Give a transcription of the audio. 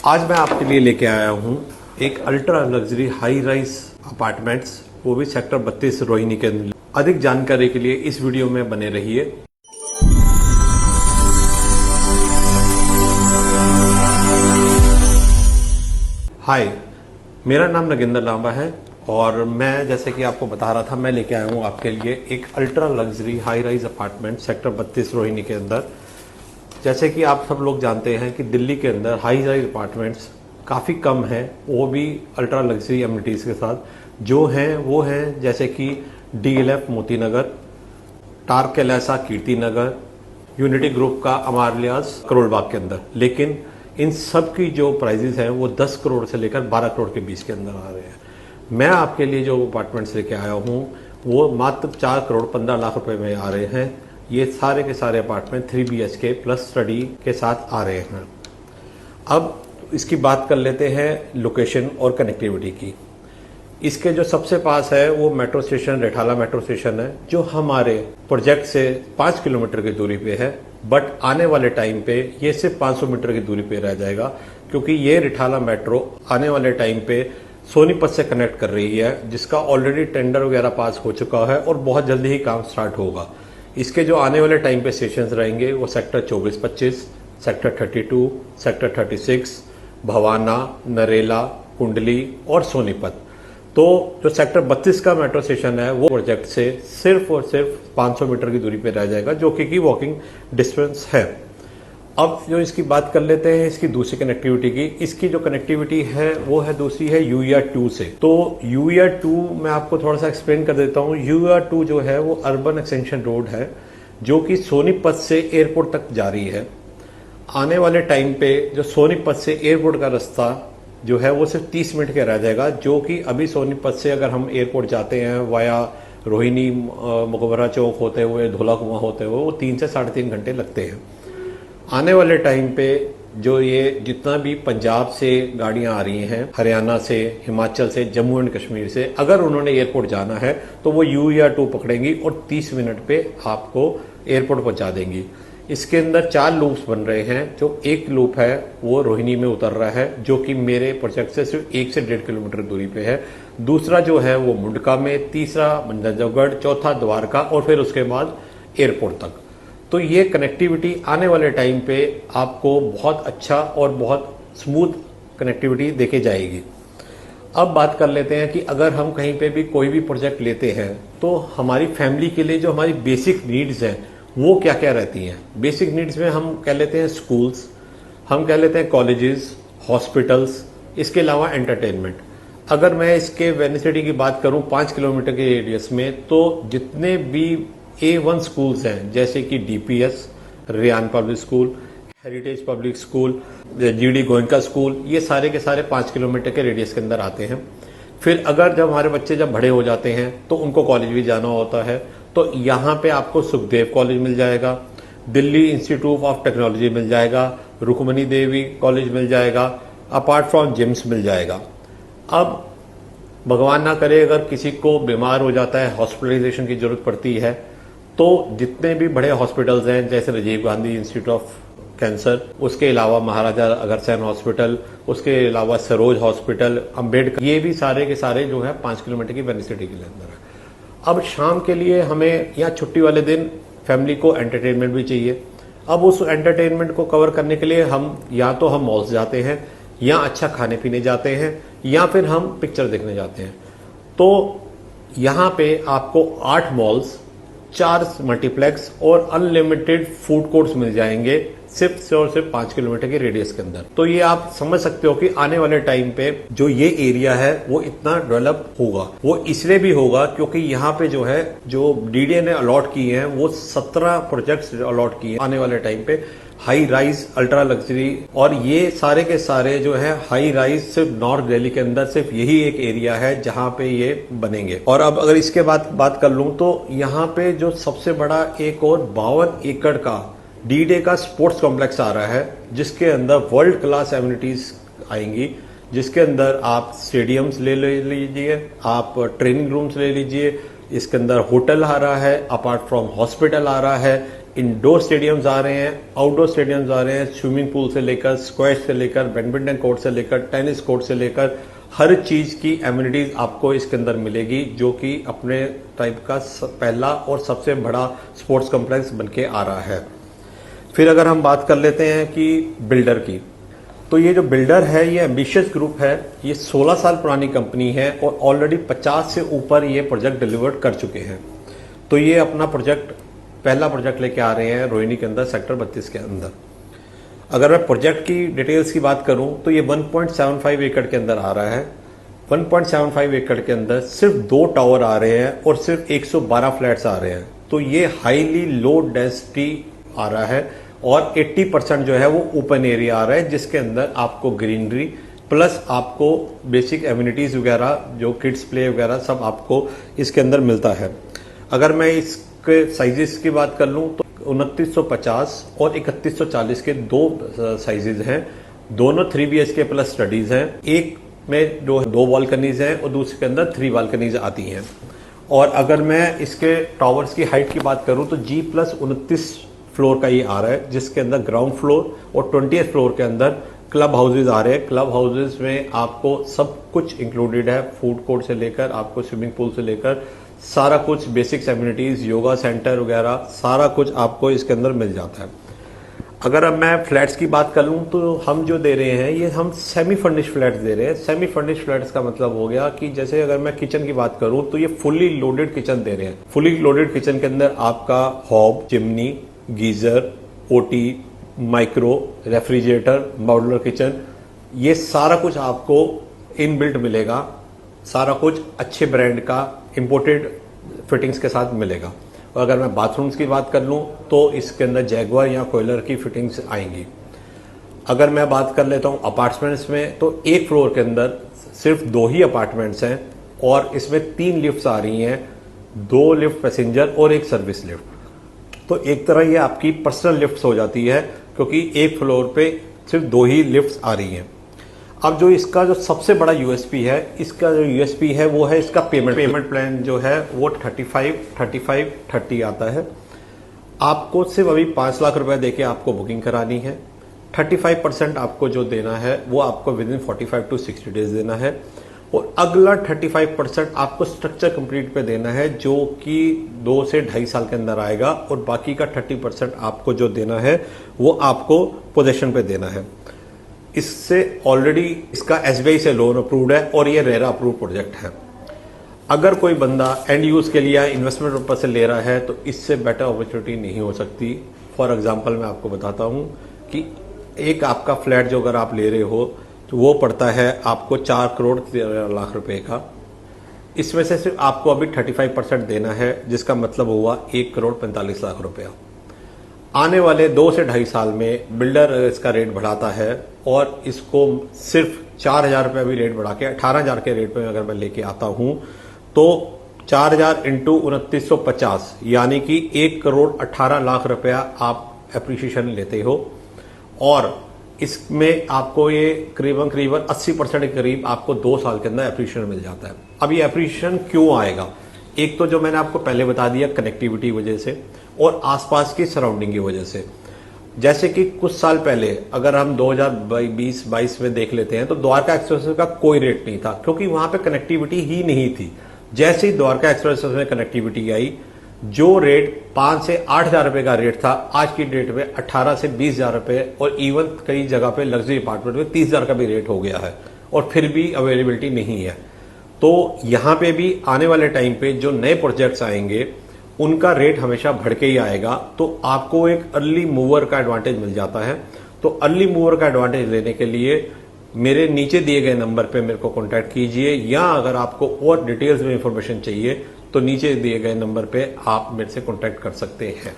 आज मैं आपके लिए लेके आया हूँ एक ultra luxury high rise apartments, वो भी सेक्टर 32 रोहिणी के अंदर। अधिक जानकारी के लिए इस वीडियो में बने रहिए। हाय, मेरा नाम नगेंद्र लांबा है और मैं जैसे कि आपको बता रहा था, मैं लेके आया हूँ आपके लिए एक ultra luxury high rise apartment sector 32 Rohini के अंदर। जैसे कि आप सब लोग जानते हैं कि दिल्ली के अंदर हाई राइज अपार्टमेंट्स काफ़ी कम हैं, वो भी अल्ट्रा लग्जरी एमिनिटीज़ के साथ। जो हैं वो हैं जैसे कि DLF Moti Nagar, torque Kailasa Kirti Nagar, unity group का अमारलियास करोल बाग के अंदर। लेकिन इन सब की जो प्राइजेस हैं वो 10 करोड़ से लेकर 12 करोड़ के बीच के अंदर आ रहे हैं। मैं आपके लिए जो अपार्टमेंट्स लेके आया हूँ वो मात्र 4 करोड़ 15 लाख रुपए में आ रहे हैं। ये सारे के सारे अपार्टमेंट 3 BHK प्लस स्टडी के साथ आ रहे हैं। अब इसकी बात कर लेते हैं लोकेशन और कनेक्टिविटी की। इसके जो सबसे पास है वो metro station Rithala metro station है, जो हमारे प्रोजेक्ट से 5 किलोमीटर की दूरी पे है। बट आने वाले टाइम पे ये सिर्फ 500 मीटर की दूरी पे रह जाएगा, क्योंकि ये रिठाला मेट्रो आने वाले टाइम पे सोनीपत से कनेक्ट कर रही है, जिसका ऑलरेडी टेंडर वगैरह पास हो चुका है और बहुत जल्दी ही काम स्टार्ट होगा। इसके जो आने वाले टाइम पे स्टेशन रहेंगे वो sector 24-25, sector 32, sector 36, Bawana, Narela, कुंडली और सोनीपत। तो जो सेक्टर 32 का मेट्रो स्टेशन है वो प्रोजेक्ट से सिर्फ और सिर्फ 500 मीटर की दूरी पे रह जाएगा, जो कि वॉकिंग डिस्टेंस है। अब जो इसकी बात कर लेते हैं इसकी दूसरी कनेक्टिविटी की। इसकी जो कनेक्टिविटी है वो है दूसरी है UER2 से। तो UER2 मैं आपको थोड़ा सा एक्सप्लेन कर देता हूँ। UER2 जो है वो अर्बन एक्सटेंशन रोड है, जो कि सोनीपत से एयरपोर्ट तक जा रही है। आने वाले टाइम पे जो सोनीपत से एयरपोर्ट का रास्ता जो है वो सिर्फ 30 मिनट का रह जाएगा, जो कि अभी सोनीपत से अगर हम एयरपोर्ट जाते हैं वाया रोहिणी मुकबरा चौक होते हुए धोला कुआं होते हुए वो 3 से 3.5 घंटे लगते हैं। आने वाले टाइम पे जो ये जितना भी पंजाब से गाड़ियां आ रही हैं, हरियाणा से, हिमाचल से, जम्मू एंड कश्मीर से, अगर उन्होंने एयरपोर्ट जाना है तो वो UER2 पकड़ेंगी और 30 मिनट पे आपको एयरपोर्ट पहुंचा देंगी। इसके अंदर 4 लूप्स बन रहे हैं। जो एक लूप है वो रोहिणी में उतर रहा है, जो कि मेरे प्रोजेक्ट से सिर्फ 1 से 1.5 किलोमीटर दूरी पे है। दूसरा जो है वो मुंडका में, तीसरा मंडलगढ़, चौथा द्वारका और फिर उसके बाद एयरपोर्ट तक। तो ये कनेक्टिविटी आने वाले टाइम पे आपको बहुत अच्छा और बहुत स्मूथ कनेक्टिविटी देके जाएगी। अब बात कर लेते हैं कि अगर हम कहीं पे भी कोई भी प्रोजेक्ट लेते हैं तो हमारी फैमिली के लिए जो हमारी बेसिक नीड्स हैं वो क्या क्या रहती हैं। बेसिक नीड्स में हम कह लेते हैं स्कूल्स, हम कह लेते हैं कॉलेजेस, हॉस्पिटल्स, इसके अलावा एंटरटेनमेंट। अगर मैं इसके वेनिसिटी की बात करूं 5 किलोमीटर के रेडियस में, तो जितने भी A1 स्कूल्स हैं जैसे कि DPS, Ryan public school, heritage public school, GD Goenka school, ये सारे के सारे 5 किलोमीटर के रेडियस के अंदर आते हैं। फिर अगर जब हमारे बच्चे जब बड़े हो जाते हैं तो उनको कॉलेज भी जाना होता है, तो यहाँ पे आपको सुखदेव कॉलेज मिल जाएगा, दिल्ली इंस्टीट्यूट ऑफ टेक्नोलॉजी मिल जाएगा, रुक्मणी देवी कॉलेज मिल जाएगा, अपार्ट फ्रॉम जिम्स मिल जाएगा। अब भगवान ना करे अगर किसी को बीमार हो जाता है, हॉस्पिटलाइजेशन की जरूरत पड़ती है, तो जितने भी बड़े हॉस्पिटल्स हैं जैसे Rajiv Gandhi institute of cancer, उसके अलावा महाराजा अग्रसेन हॉस्पिटल, उसके अलावा सरोज हॉस्पिटल, अंबेडकर, ये भी सारे के सारे जो है 5 किलोमीटर की वेनिसिटी के अंदर है। अब शाम के लिए हमें या छुट्टी वाले दिन फैमिली को एंटरटेनमेंट भी चाहिए। अब उस एंटरटेनमेंट को कवर करने के लिए हम या तो हम मॉल्स जाते हैं, या अच्छा खाने पीने जाते हैं, या फिर हम पिक्चर देखने जाते हैं। तो यहाँ पे आपको 8 मॉल्स, 4 मल्टीप्लेक्स और अनलिमिटेड फूड कोर्ट्स मिल जाएंगे सिर्फ और सिर्फ 5 किलोमीटर के रेडियस के अंदर। तो ये आप समझ सकते हो कि आने वाले टाइम पे जो ये एरिया है वो इतना डेवलप होगा। वो इसलिए भी होगा क्योंकि यहाँ पे जो है जो DDA ने अलॉट किए हैं वो 17 प्रोजेक्ट्स अलॉट किए आने वाले टाइम पे हाई राइज अल्ट्रा लग्जरी। और ये सारे के सारे जो है हाई राइज सिर्फ नॉर्थ दिल्ली के अंदर सिर्फ यही एक एरिया है जहां पे ये बनेंगे। और अब अगर इसके बाद बात कर लूं तो यहाँ पे जो सबसे बड़ा एक और 52 एकड़ का DDA का स्पोर्ट्स कॉम्प्लेक्स आ रहा है, जिसके अंदर वर्ल्ड क्लास एमिनिटीज आएंगी, जिसके अंदर आप स्टेडियम्स ले लीजिए, आप ट्रेनिंग रूम्स ले लीजिए, इसके अंदर होटल आ रहा है, अपार्ट फ्रॉम हॉस्पिटल आ रहा है, इंडोर स्टेडियम्स आ रहे हैं, आउटडोर स्टेडियम्स आ रहे हैं, स्विमिंग पूल से लेकर, स्क्वैश से लेकर, बैडमिंटन कोर्ट से लेकर, टेनिस कोर्ट से लेकर हर चीज की एमिनिटीज आपको इसके अंदर मिलेगी, जो कि अपने टाइप का पहला और सबसे बड़ा स्पोर्ट्स कॉम्प्लेक्स बनके आ रहा है। फिर अगर हम बात कर लेते हैं कि बिल्डर की, तो ये जो बिल्डर है ये एम्बिशियस ग्रुप है। ये 16 साल पुरानी कंपनी है और ऑलरेडी 50 से ऊपर ये प्रोजेक्ट डिलीवर्ड कर चुके हैं। तो ये अपना पहला प्रोजेक्ट लेके आ रहे हैं रोहिणी के अंदर, सेक्टर 32 के अंदर। अगर मैं प्रोजेक्ट की डिटेल्स की बात करूं तो ये 1.75 एकड़ के अंदर आ रहा है। 1.75 एकड़ के अंदर सिर्फ 2 टावर आ रहे हैं और सिर्फ 112 फ्लैट्स आ रहे हैं। तो ये हाईली लो डेंसिटी आ रहा है और 80% जो है वो ओपन एरिया आ रहा है, जिसके अंदर आपको ग्रीनरी प्लस आपको बेसिक एम्यूनिटीज वगैरह जो किड्स प्ले वगैरह सब आपको इसके अंदर मिलता है। अगर मैं इसके साइजेस की बात कर लूं तो 2950 और 3140 के 2 साइजेज हैं। दोनों 3 BHK प्लस स्टडीज हैं। एक में जो 2 बालकनीज हैं और दूसरे के अंदर 3 बालकनीज आती हैं। और अगर मैं इसके टावर्स की हाइट की बात करूं तो G+29 फ्लोर का ये आ रहा है, जिसके अंदर ग्राउंड फ्लोर और 20th फ्लोर के अंदर क्लब हाउसेज आ रहे हैं। क्लब हाउसेज में आपको सब कुछ इंक्लूडेड है, फूड कोर्ट से लेकर आपको स्विमिंग पूल से लेकर सारा कुछ, बेसिक्स एम्यूनिटीज, योगा सेंटर वगैरह सारा कुछ आपको इसके अंदर मिल जाता है। अगर अब मैं फ्लैट्स की बात कर लूं तो हम जो दे रहे हैं ये हम सेमी फर्निश फ्लैट्स दे रहे हैं। सेमी फर्निश फ्लैट्स का मतलब हो गया कि जैसे अगर मैं किचन की बात करूं तो ये फुली लोडेड किचन दे रहे हैं। फुली लोडेड किचन के अंदर आपका hob, chimney, geyser, OT, micro, refrigerator, modular kitchen, ये सारा कुछ आपको इनबिल्ट मिलेगा। सारा कुछ अच्छे ब्रांड का इंपोर्टेड फिटिंग्स के साथ मिलेगा। और अगर मैं बाथरूम्स की बात कर लूं तो इसके अंदर जैगुआर या कोयलर की फिटिंग्स आएंगी। अगर मैं बात कर लेता हूं अपार्टमेंट्स में तो एक फ्लोर के अंदर सिर्फ 2 ही अपार्टमेंट्स हैं और इसमें 3 लिफ्ट्स आ रही हैं, 2 लिफ्ट पैसेंजर और 1 सर्विस लिफ्ट। तो एक तरह ये आपकी पर्सनल लिफ्ट्स हो जाती है, क्योंकि एक फ्लोर पे सिर्फ 2 ही लिफ्ट्स आ रही हैं। अब जो इसका जो सबसे बड़ा यूएसपी है, इसका जो यूएसपी है वो है इसका पेमेंट प्लान जो है वो 35-35-30 आता है। आपको सिर्फ अभी 5 लाख रुपए देके आपको बुकिंग करानी है। 35% आपको जो देना है वो आपको विद इन 45 to 60 डेज देना है और अगला 35% आपको स्ट्रक्चर कंप्लीट पे देना है, जो कि 2 से 2.5 साल के अंदर आएगा और बाकी का 30% आपको जो देना है वो आपको पोजेशन पे देना है। इससे ऑलरेडी इसका SBI से लोन अप्रूव्ड है और ये रेरा अप्रूव्ड प्रोजेक्ट है। अगर कोई बंदा एंड यूज के लिए इन्वेस्टमेंट पर्पज से ले रहा है तो इससे बेटर अपॉर्चुनिटी नहीं हो सकती। फॉर एग्जांपल मैं आपको बताता हूं कि एक आपका फ्लैट जो अगर आप ले रहे हो तो वो पड़ता है आपको 4 करोड़ 13 लाख रुपए का। इसमें से सिर्फ आपको अभी 35% देना है, जिसका मतलब हुआ 1 करोड़ 45 लाख रुपया। आने वाले 2 से 2.5 साल में बिल्डर इसका रेट बढ़ाता है और इसको सिर्फ 4,000 रुपये भी रेट बढ़ा के 18,000 के रेट पे अगर मैं लेके आता हूं तो 4,000 इंटू 2950 यानी कि 1 करोड़ 18 लाख रुपया आप एप्रिसिएशन लेते हो और इसमें आपको ये करीबन 80% के करीब आपको 2 साल के अंदर एप्रिसिएशन मिल जाता है। अब ये एप्रिसिएशन क्यों आएगा? एक तो जो मैंने आपको पहले बता दिया, कनेक्टिविटी वजह से और आसपास की सराउंडिंग की वजह से। जैसे कि कुछ साल पहले अगर हम 2020-22 में देख लेते हैं तो द्वारका एक्सप्रेस का कोई रेट नहीं था, क्योंकि वहां पे कनेक्टिविटी ही नहीं थी। जैसे ही द्वारका एक्सप्रेस में कनेक्टिविटी आई, जो रेट 5 से 8,000 रुपए का रेट था, आज की डेट में 18 से 20,000 रुपए और इवन कई जगह पे लग्जरी अपार्टमेंट में 30,000 का भी रेट हो गया है और फिर भी अवेलेबिलिटी नहीं है। तो यहां पे भी आने वाले टाइम पे जो नए प्रोजेक्ट्स आएंगे उनका रेट हमेशा बढ़ के ही आएगा। तो आपको एक अर्ली मूवर का एडवांटेज मिल जाता है। तो अर्ली मूवर का एडवांटेज लेने के लिए मेरे नीचे दिए गए नंबर पे मेरे को कांटेक्ट कीजिए, या अगर आपको और डिटेल्स में इंफॉर्मेशन चाहिए तो नीचे दिए गए नंबर पे आप मेरे से कांटेक्ट कर सकते हैं।